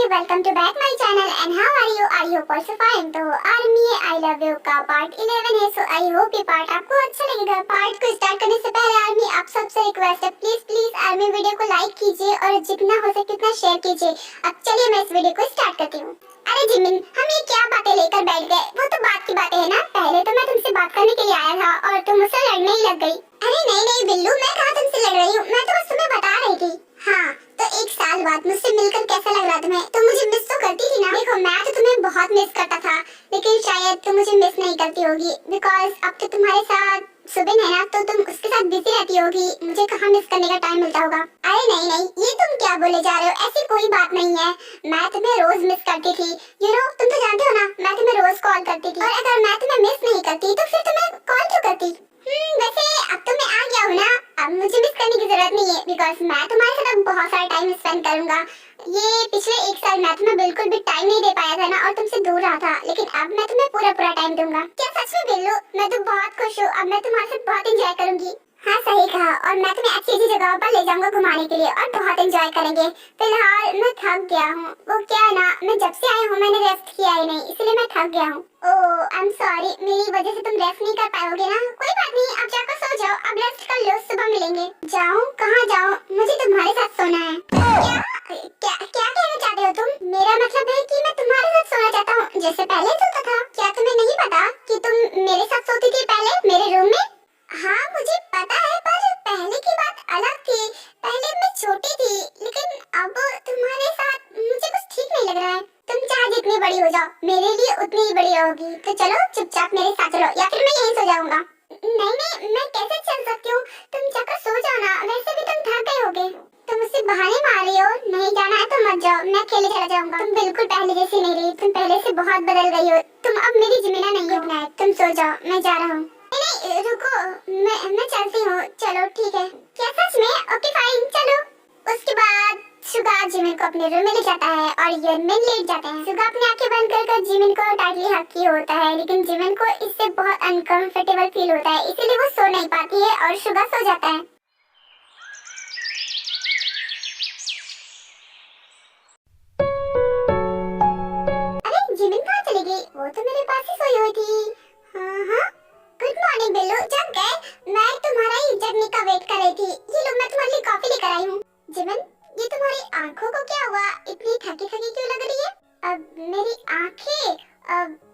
welcome to back my channel and how are you? I hope also fine। तो army I love you का part 11 है, सो I hope ये part आपको अच्छा लगेगा। पार्ट को स्टार्ट करने से पहले आर्मी आप सबसे रिक्वेस्ट है, प्लीज आर्मी वीडियो को लाइक कीजिए और जितना हो सके उतना शेयर कीजिए। अब चलिए मैं इस वीडियो को स्टार्ट करती हूँ। अरे जिमिन, हम ये क्या बातें लेकर बैठ गए? वो तो बात की बातें है ना। पहले तो मैं तुमसे बात करने के लिए आया था और तुम मुझसे लड़ने ही लग गई। अरे नहीं बिल्लू, मैं कहाँ तुमसे लड़ रही हूँ, मैं तो बस तुम्हें बता रही थी। हाँ तो 1 साल बाद मुझसे मिलकर कैसा लग रहा तुम्हें? तुम मुझे मिस तो करती थी ना? देखो मैं तो तुम्हें बहुत मिस करता था, लेकिन शायद तुम मुझे मिस नहीं करती होगी, बिकॉज अब तो तुम्हारे साथ सुबिन है ना, तो तुम उसके साथ बिजी रहती होगी। मुझे कहाँ मिस करने का टाइम मिलता होगा। अरे नहीं, ये तुम क्या बोले जा रहे हो? ऐसी कोई बात नहीं है, मैं तुम्हें रोज मिस करती थी। तुम तो जानते हो ना, मैं तुम्हें रोज कॉल करती थी। और अगर मैं तुम्हें मिस नहीं करती तो फिर तुम्हें कॉल क्यों करती? वैसे अब तो मैं आ गया हूँ ना, अब मुझे मिस करने की जरूरत नहीं है, बिकॉज मैं तुम्हारे साथ अब बहुत सारा टाइम स्पेंड करूंगा। ये पिछले 1 साल मैं तुम्हें बिल्कुल भी टाइम नहीं दे पाया था ना, और तुमसे दूर रहा था, लेकिन अब मैं तुम्हें पूरा टाइम दूंगा। क्या सच में बिल्लू? मैं तो बहुत खुश हूँ, अब मैं तुम्हारे साथ बहुत एंजॉय करूंगी। हाँ सही कहा, और मैं तुम्हें अच्छी जगह पर ले जाऊंगा घुमाने के लिए और बहुत एंजॉय करेंगे। फिलहाल मैं थक गया हूँ, वो क्या है ना, मैं जब से आई हूँ मैंने रेस्ट किया ही नहीं, इसलिए मैं थक गया हूँ। ओह आई एम सॉरी, मेरी वजह से तुम रेस्ट नहीं कर पाओगे ना। कोई बात नहीं, अब जाकर सो जाओ, अब रेस्ट कर लो, सुबह मिलेंगे। जाऊँ? कहाँ जाऊँ? मुझे तुम्हारे साथ सोना है। क्या कहना चाहते हो तुम? मेरा मतलब है कि मैं तुम्हारे साथ सोना चाहता हूँ, जैसे पहले सोता था। क्या तुम्हें नहीं पता कि तुम मेरे साथ सोती थी पहले मेरे रूम में? हाँ मुझे पता है, पर पहले की बात अलग थी। पहले मैं छोटी थी, लेकिन अब तुम्हारे साथ मुझे कुछ ठीक नहीं लग रहा है। तुम चाहे जितनी बड़ी हो जाओ, मेरे लिए उतनी ही बड़ी होगी। तो चलो चुपचाप मेरे साथ चलो, या फिर मैं यहीं सो जाऊंगा। नहीं, मैं कैसे चल सकती हूँ? तुम जाकर सो जाओ ना, वैसे भी तुम थक गए होगे। तुम मुझसे बहाने मार रही हो। नहीं जाना है तो मत जाओ, मैं अकेले चला जाऊंगा। तुम बिल्कुल पहले जैसी नहीं रही, तुम पहले से बहुत बदल गई हो। तुम अब मेरी जिमिना नहीं हो। तुम सो जाओ, मैं जा रहा हूँ। नहीं रुको, मैं चलती हूँ। चलो ठीक है। क्या सच में? ओके फाइन, चलो। उसके बाद सुगा जिमिन को अपने रूम में ले जाता है और यनमिन लेट जाते हैं। सुगा अपनी आंखें बंद कर जिमिन को टाइटली हग किए होता है, लेकिन जिमिन को इससे बहुत अनकंफर्टेबल फील होता है, इसीलिए वो सो नहीं पाती है और सुगा सो जाता है। अरे जिमिन कहाँ चली गई? वो तो मेरे पास ही सोई हुई थी। हाँ गुड मॉर्निंग बिल्लू, जग गए? मैं तुम्हारा ही जगने का वेट कर रही थी। ये लो मैं तुम्हारे लिए कॉफी लेकर आई हूँ। जिमिन, ये तुम्हारी आंखों को क्या हुआ? इतनी थकी क्यों लग रही है? अब मेरी आंखें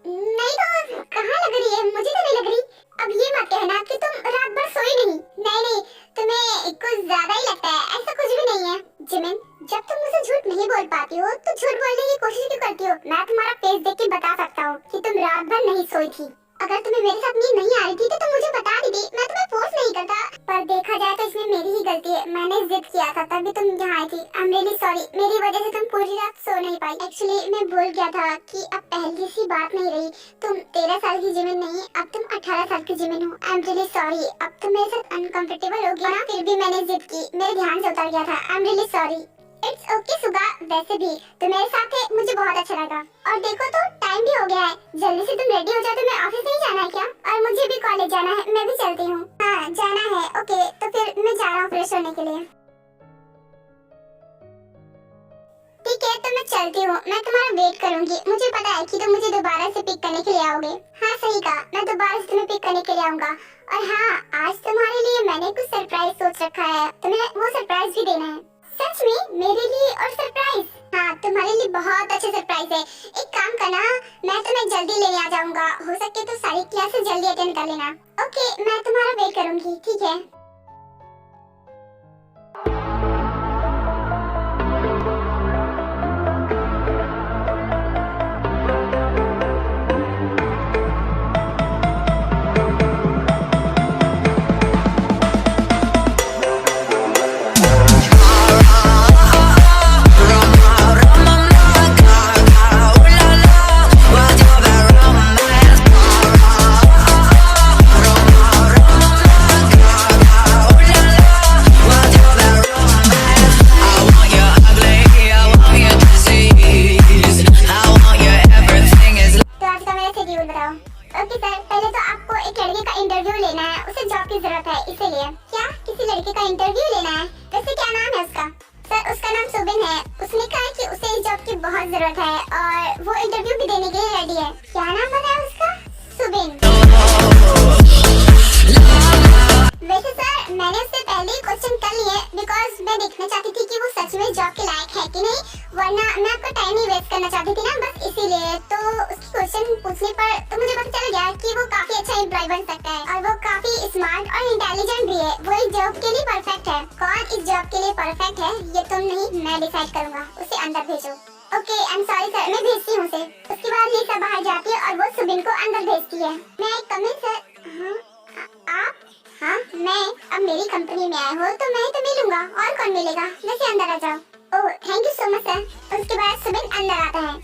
नहीं तो कहाँ लग रही है? मुझे तो नहीं लग रही। अब ये मत कहना कि तुम रात भर सोई नहीं। नहीं, तुम्हें कुछ ज्यादा ही लगता है, ऐसा कुछ भी नहीं है। जिमिन, जब तुम मुझे झूठ नहीं बोल पाती हो तो झूठ बोलने की कोशिश क्यों करती हो? मैं तुम्हारा फेस देख के बता सकता हूँ कि तुम रात भर नहीं सोई थी। अगर तुम्हें मेरे साथ नींद नहीं आ रही थी तो तुम मुझे बता देती, मैं तुम्हें फोर्स नहीं करता। पर देखा जाए तो इसमें मेरी ही गलती है, मैंने जिद किया था तभी तुम यहाँ आई थी। आई एम रियली सॉरी, मेरी वजह से तुम पूरी रात सो नहीं पाई। एक्चुअली मैं भूल गया था कि अब पहले सी बात नहीं रही। तुम 13 साल की जिमिन नहीं, अब तुम 18 साल की जिमिन हो। आई एम रियली सॉरी, अब तुम मेरे साथ अनकंफर्टेबल हो गया ना, फिर भी मैंने जिद की, मेरे ध्यान से उतर गया था। I am really sorry. It's okay Suga, वैसे भी तुम मेरे साथ थे, मुझे बहुत अच्छा लगा। और देखो तो टाइम भी हो गया है, जल्दी से तुम रेडी हो जाओ। तुम्हें ऑफिस नहीं जाना है क्या? और मुझे भी कॉलेज जाना है, मैं भी चलती हूँ। हाँ जाना है। ओके तो फिर मैं जा रहा हूँ फ्रेश होने के लिए। ठीक है तो मैं चलती हूँ, मैं तुम्हारा वेट करूंगी। मुझे पता है कि तुम मुझे दोबारा से पिक करने के लिए आओगे। हाँ सही कहा, मैं दोबारा से तुम्हें पिक करने के लिए आऊंगा। और हाँ, आज तुम्हारे लिए मैंने कुछ सरप्राइज सोच रखा है, तुम्हें वो सरप्राइज भी देना है। सच में? मेरे लिए और सरप्राइज? हाँ तुम्हारे लिए बहुत अच्छा सरप्राइज है। एक काम करना, मैं तुम्हें जल्दी लेने आ जाऊंगा, हो सके तो सारी क्लासेस जल्दी अटेंड कर लेना। ओके मैं तुम्हारा वेट करूंगी, ठीक है। जरूरत है और वो इंटरव्यू भी देने के लिए रेडी है। क्या नाम बताया उसका? सुबिन। वैसे सर मैंने उससे पहले ही क्वेश्चन कर लिए बिकॉज मैं देखना चाहती थी कि वो सच में जॉब के लायक है कि नहीं, वरना मैं आपका टाइम नहीं वेस्ट करना चाहती थी ना, बस इसीलिए। तो उसकी क्वेश्चन पूछने पर तो मुझे पता चल गया कि वो काफी अच्छा एम्प्लॉय बन सकता है और वो काफी स्मार्ट और इंटेलिजेंट भी है। वो इस जॉब के लिए परफेक्ट है। कौन इस जॉब के लिए परफेक्ट है ये तुम नहीं मैं डिसाइड करूंगा। उसे अंदर भेजो। Okay I am sorry sir, मैं भेजती हूँ उसे। उसके बाद लिसा बाहर जाती है और वो सुबिन को अंदर भेजती है। मैं कम इन सर? आप? हाँ मैं। अब मेरी कंपनी में आए हो तो मैं तो मिलूंगा, और कौन मिलेगा। वैसे अंदर आ जाओ। Oh thank you so much sir. उसके बाद सुबिन अंदर आता है।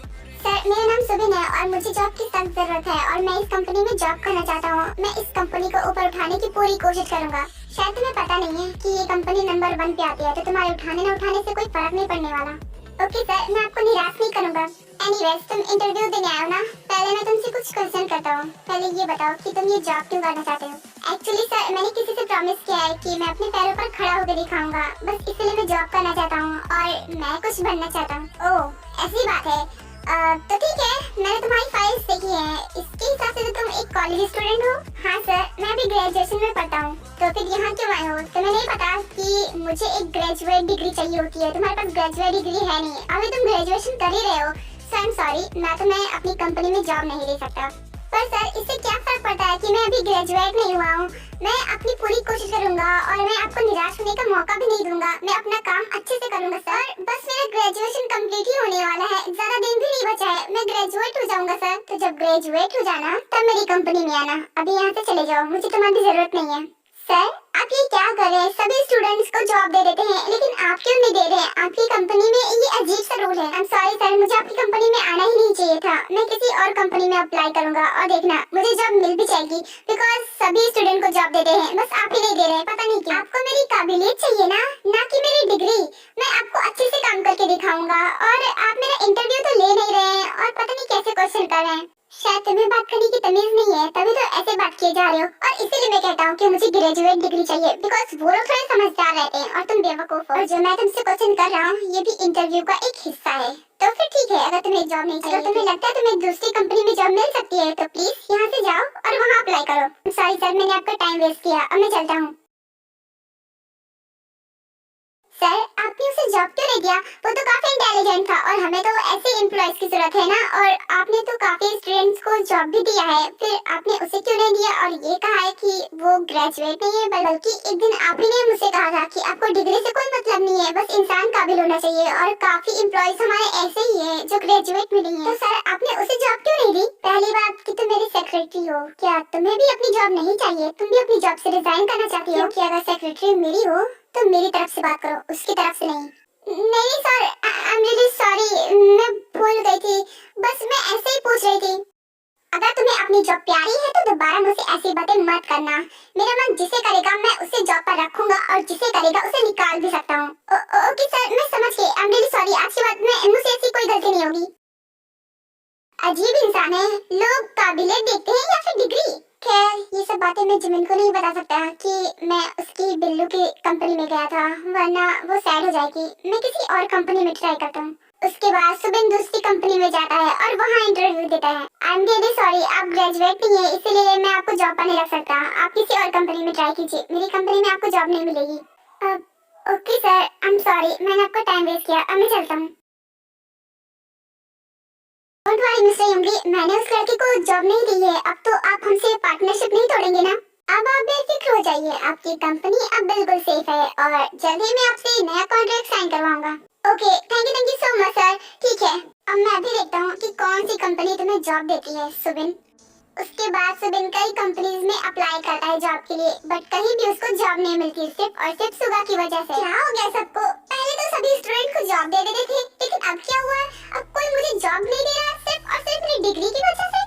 सर मेरा नाम सुबिन है और मुझे जॉब की सख्त जरूरत है और मैं इस कंपनी में जॉब करना चाहता हूँ। मैं इस कंपनी को ऊपर उठाने की पूरी कोशिश करूंगा। शायद तुम्हें पता नहीं है कि ये कंपनी नंबर 1 पे आती है, तो तुम्हारे उठाने न उठाने से कोई फर्क नहीं पड़ने वाला। ओके सर मैं आपको निराश नहीं करूंगा। एनीवेज तुम इंटरव्यू देने आए हो ना, पहले मैं तुमसे कुछ क्वेश्चन करता हूँ। पहले ये बताओ कि तुम ये जॉब क्यों करना चाहते हो। एक्चुअली सर मैंने किसी से प्रॉमिस किया है कि मैं अपने पैरों पर खड़ा होकर दिखाऊंगा, बस इसलिए मैं जॉब करना चाहता हूँ और मैं कुछ बनना चाहता हूँ। ओह ऐसी बात है। तो ठीक है, मैंने तुम्हारी फाइल्स देखी है। इसके हिसाब से तो तुम एक कॉलेज स्टूडेंट हो। हाँ सर मैं अभी ग्रेजुएशन में पढ़ता हूँ। तो फिर यहाँ क्यों आए हो? तुम्हें नहीं पता कि मुझे एक ग्रेजुएट डिग्री चाहिए होती है? तुम्हारे पास ग्रेजुएट डिग्री है नहीं, अभी तुम ग्रेजुएशन कर ही रहे हो। सो आई एम सॉरी, मैं तुम्हें अपनी कंपनी में जॉब नहीं दे सकता। पर सर इससे क्या फर्क पड़ता है कि मैं अभी ग्रेजुएट नहीं हुआ हूँ। मैं अपनी पूरी कोशिश करूंगा और मैं आपको निराश होने का मौका भी नहीं दूंगा। मैं अपना काम अच्छे से करूंगा सर। बस मेरा ग्रेजुएशन कंप्लीट ही होने वाला है, ज्यादा दिन भी नहीं बचा है। मैं ग्रेजुएट हो जाऊंगा सर। तो जब ग्रेजुएट हो जाना तब मेरी कंपनी में आना। अभी यहाँ से चले जाओ, मुझे तुम्हारी जरूरत नहीं है। सर आप ये क्या कर रहे हैं? सभी स्टूडेंट्स को जॉब दे देते हैं लेकिन आप क्यों नहीं दे रहे हैं? आपकी कंपनी में ये अजीब सा रूल है। आई एम सॉरी सर, मुझे आपकी कंपनी में आना ही नहीं चाहिए था। मैं किसी और कंपनी में अप्लाई करूंगा और देखना मुझे जॉब मिल भी जाएगी बिकॉज सभी स्टूडेंट को जॉब देते हैं, बस आप ही नहीं दे रहे हैं। पता नहीं क्यों। आपको मेरी काबिलियत चाहिए ना कि मेरी डिग्री। मैं आपको अच्छे से काम करके दिखाऊंगा और आप मेरा इंटरव्यू तो ले नहीं रहे हैं और पता नहीं कैसे क्वेश्चन कर रहे हैं। शायद तुम्हें बात करने की तमीज नहीं है, तभी तो ऐसे बात किए जा रहे हो। और इसीलिए मैं कहता हूँ कि मुझे ग्रेजुएट डिग्री चाहिए बिकॉज वो लोग थोड़े समझदार रहते हैं और तुम बेवकूफ हो। और जो मैं तुमसे क्वेश्चन कर रहा हूँ ये भी इंटरव्यू का एक हिस्सा है। तो फिर ठीक है, अगर तुम्हें जॉब नहीं चाहिए, अगर तुम्हें लगता है तुम्हें दूसरी कंपनी में जॉब मिल सकती है तो प्लीज यहाँ से जाओ और वहाँ अप्लाई करो। सॉरी सर मैंने आपका टाइम वेस्ट किया, अब मैं चलता हूँ। सर आपने उसे जॉब क्यों नहीं दिया? वो तो काफी इंटेलिजेंट था और हमें तो ऐसे एम्प्लॉयज की जरूरत है ना। और आपने तो काफी स्टूडेंट्स को जॉब भी दिया है, फिर आपने उसे क्यों नहीं दिया? और ये कहा है कि वो ग्रेजुएट नहीं है, बल्कि एक दिन आप ही ने मुझसे कहा था कि आपको डिग्री से कोई मतलब नहीं है, बस इंसान काबिल होना चाहिए। और काफी एम्प्लॉयज हमारे ऐसे ही है जो ग्रेजुएट मिली है। तो सर आपने उसे जॉब क्यों नहीं दी? पहली बात कि तुम मेरी सेक्रेटरी हो, क्या तुम्हें भी अपनी जॉब नहीं चाहिए? तुम भी अपनी जॉब से रिजाइन करना चाहती हो? क्योंकि अगर सेक्रेटरी मेरी हो तो मेरी तरफ से बात करो, उसकी तरफ से नहीं। नहीं sir I am really sorry, मैं भूल गई थी, बस मैं ऐसे ही पूछ रही थी। अगर तुम्हें अपनी जॉब प्यारी है तो दोबारा मुझसे ऐसी बातें मत करना। मेरा मन जिसे करेगा मैं उसे जॉब पर रखूंगा और जिसे करेगा उसे निकाल भी सकता हूँ। ओके सर मैं समझ गई, आई एम रियली सॉरी। आज के बाद में मुझसे ऐसी कोई गलती नहीं होगी। अजीब इंसान है, लोग काबिलियत देखते हैं या फिर डिग्री। खैर ये सब बातें मैं जिमिन को नहीं बता सकता कि मैं उसकी बिल्लू की कंपनी में गया था, वरना वो सैड हो जाएगी। मैं किसी और कंपनी में ट्राई करता हूँ। उसके बाद सुबिन दूसरी कंपनी में जाता है और वहाँ इंटरव्यू देता है। आई एम रियली सॉरी, आप ग्रेजुएट नहीं है इसीलिए मैं आपको जॉब पर नहीं रख सकता। आप किसी और कंपनी में ट्राई कीजिए, मेरी कंपनी में आपको जॉब नहीं मिलेगी। Okay sir I am sorry, मैंने आपका टाइम वेस्ट किया, अब मैं चलता हूँ। डोंट वरी मिस्टर यंगी, मैंने उस लड़के को जॉब नहीं दी है। अब तो आप हमसे पार्टनरशिप नहीं तोड़ेंगे ना? अब आप बेफिक्र हो जाइए, आपकी कंपनी अब बिल्कुल सेफ है और जल्द ही मैं आपसे नया कॉन्ट्रैक्ट साइन करवाऊंगा। Okay thank you so much sir. ठीक है अब मैं अभी देखता हूँ कि कौन सी कंपनी तुम्हें जॉब देती है। सुबिन। उसके बाद सुबिन कई कंपनीज में अप्लाई करता है जॉब के लिए, बट कहीं भी उसको जॉब नहीं मिलती, सिर्फ और सिर्फ सुगा की वजह से। क्या हो गया सबको? पहले तो सभी स्टूडेंट को जॉब दे देते थे, लेकिन अब क्या हुआ? अब कोई मुझे जॉब नहीं दे रहा सिर्फ और सिर्फ मेरी डिग्री की वजह से।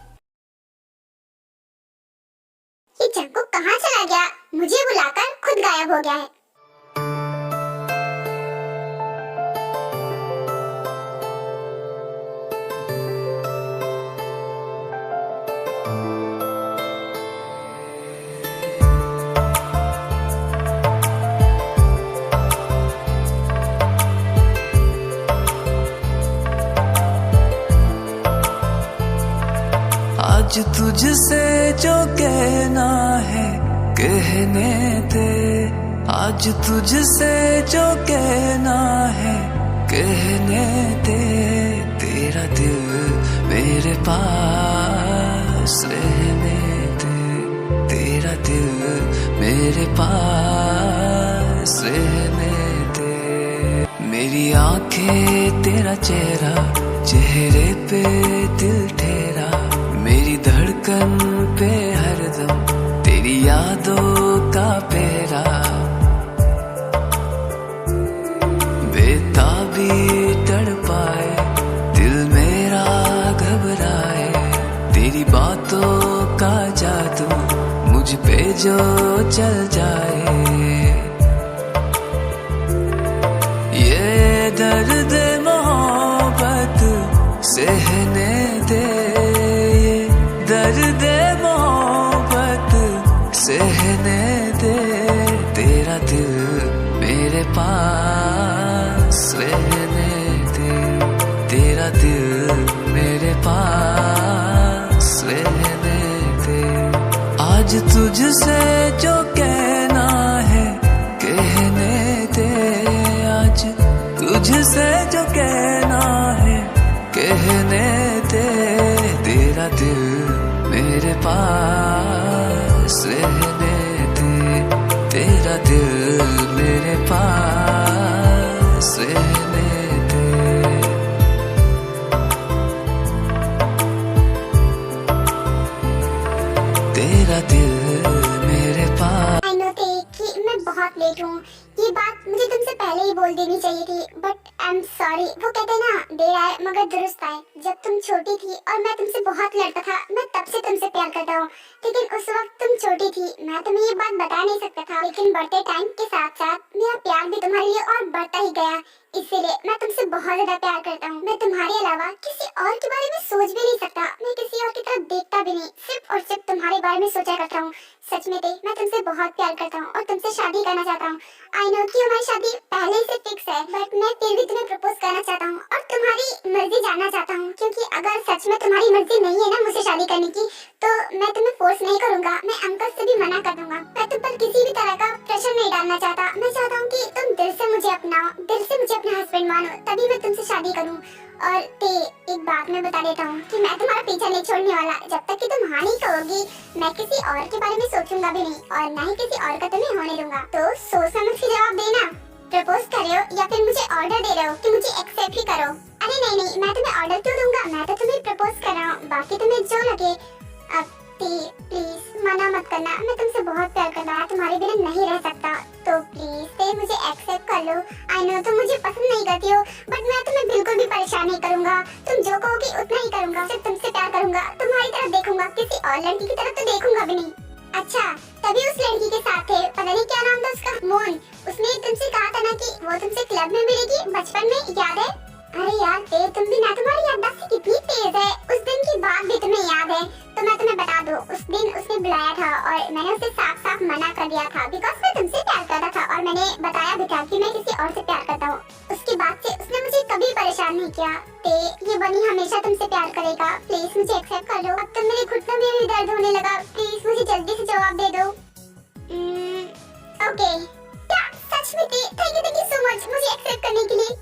ये चक्कू कहाँ चला गया? मुझे बुलाकर खुद गायब हो गया है। आज तुझसे जो कहना है कहने दे, आज तुझसे जो कहना है कहने दे। तेरा दिल मेरे पास रहने दे, तेरा दिल मेरे पास रहने दे। मेरी आंखें तेरा चेहरा, चेहरे पे दिल ठहरा, मेरी धड़कन पे हरदम तेरी यादों का पहरा। बेताबी तड़पाए दिल मेरा घबराए, तेरी बातों का जादू मुझ पे जो चल जाए। ये दर्द मोहब्बत सहने दे, ये दर्द मोहब्बत सहने दे। तेरा दिल मेरे पास रहने दे, तेरा दिल मेरे पास रहने दे। आज तुझसे जो कहना है कहने दे, आज तुझसे जो कहना है कहने दे। तेरा दिल मेरे पास रहने दे, तेरा दिल मेरे पास रहने दे। तेरा दिल मेरे पास। आई नो कि मैं बहुत लेट हूँ, ये बात मुझे तुमसे पहले ही बोल देनी चाहिए थी, बट आई एम सॉरी। वो कहते हैं ना, देर आए मगर दुरुस्त आए। जब तुम छोटी थी और मैं तुमसे बहुत लड़ता था, मैं तब से तुमसे प्यार करता हूँ, लेकिन उस वक्त तुम छोटी थी, मैं तुम्हें ये बात बता नहीं सकता था। लेकिन बढ़ते टाइम के साथ साथ मेरा प्यार भी तुम्हारे लिए और बढ़ता ही गया, इसीलिए मैं तुमसे बहुत ज्यादा प्यार करता हूँ। मैं तुम्हारे अलावा किसी और के बारे में सोच भी नहीं सकता, मैं किसी और की तरफ देखता भी नहीं, सिर्फ और सिर्फ तुम्हारे बारे में सोचा करता हूँ। सच में मैं तुमसे बहुत प्यार करता हूँ और तुमसे शादी करना चाहता हूँ। आई नो कि हमारी शादी पहले से फिक्स है, बट मैं फिर भी तुम्हें प्रपोज करना चाहता हूँ और तुम्हारी मर्जी जानना चाहता हूँ, क्योंकि अगर सच में तुम्हारी मर्जी नहीं है ना मुझे शादी करने की, तो मैं तुम्हें फोर्स नहीं करूँगा, मैं अंकल से भी मना कर दूंगा। मैं तुम पर किसी भी तरह का प्रेशर नहीं डालना चाहता। मैं चाहता हूँ कि तुम दिल से मुझे अपनाओ, दिल से मुझे अपना हस्बैंड मानो, तभी मैं तुमसे शादी करूँ। और एक बात मैं बता देता हूँ कि मैं तुम्हारा पीछा नहीं छोड़ने वाला। जब तक कि तुम हाँ नहीं कहोगी, मैं किसी और के बारे में सोचूंगा भी नहीं और ना ही किसी और का तुम्हें होने दूंगा। तो सोच समझ के जवाब देना। प्रपोज कर रहे हो या फिर मुझे ऑर्डर दे रहे हो कि मुझे एक्सेप्ट ही करो? अरे नहीं, मैं तुम्हें ऑर्डर क्यों दूंगा, मैं तो तुम्हें प्रपोज कर रहा हूँ, बाकी तुम्हें जो लगे। अब प्लीज मना मत करना, मैं तुमसे बहुत प्यार करता हूँ, तुम्हारे बिना नहीं रह सकता, तो प्लीज मुझे एक्सेप्ट कर लो। आई नो तुम मुझे पसंद नहीं करती हो, बट मैं तुम्हें बिल्कुल भी परेशान नहीं करूंगा। तुम जो कहोगी उतना ही करूंगा, सिर्फ तुमसे प्यार करूंगा, तुम्हारी तरफ देखूंगा, किसी और लड़की की तरफ तो देखूंगा भी नहीं। अच्छा, तभी उस लड़की के साथ थे, पता नहीं क्या नाम था उसका, मोन। उसने तुमसे कहा था ना कि वो तुमसे क्लब में मिलेगी बचपन में, याद है? अरे यार तुम भी ना, तुम्हारी याददाश्त कितनी तेज है। उस दिन की बात भी तुम्हें याद है? तो मैं तुम्हें बता दूं, उस दिन उसने बुलाया था और मैंने उसे साफ साफ मना कर दिया था, बिकॉज मैं तुमसे प्यार करता था और मैंने बताया भी था कि मैं किसी और से प्यार करता हूँ। उसके बाद से उसने मुझे कभी परेशान नहीं किया। ये बनी हमेशा तुमसे प्यार करेगा, प्लीज मुझे एक्सेप्ट कर लो। अब तो मेरे घुटनों में भी दर्द होने लगा, प्लीज मुझे जल्दी से जवाब दे दो। ओके, सच में थैंक यू सो मच मुझे एक्सेप्ट करने के लिए।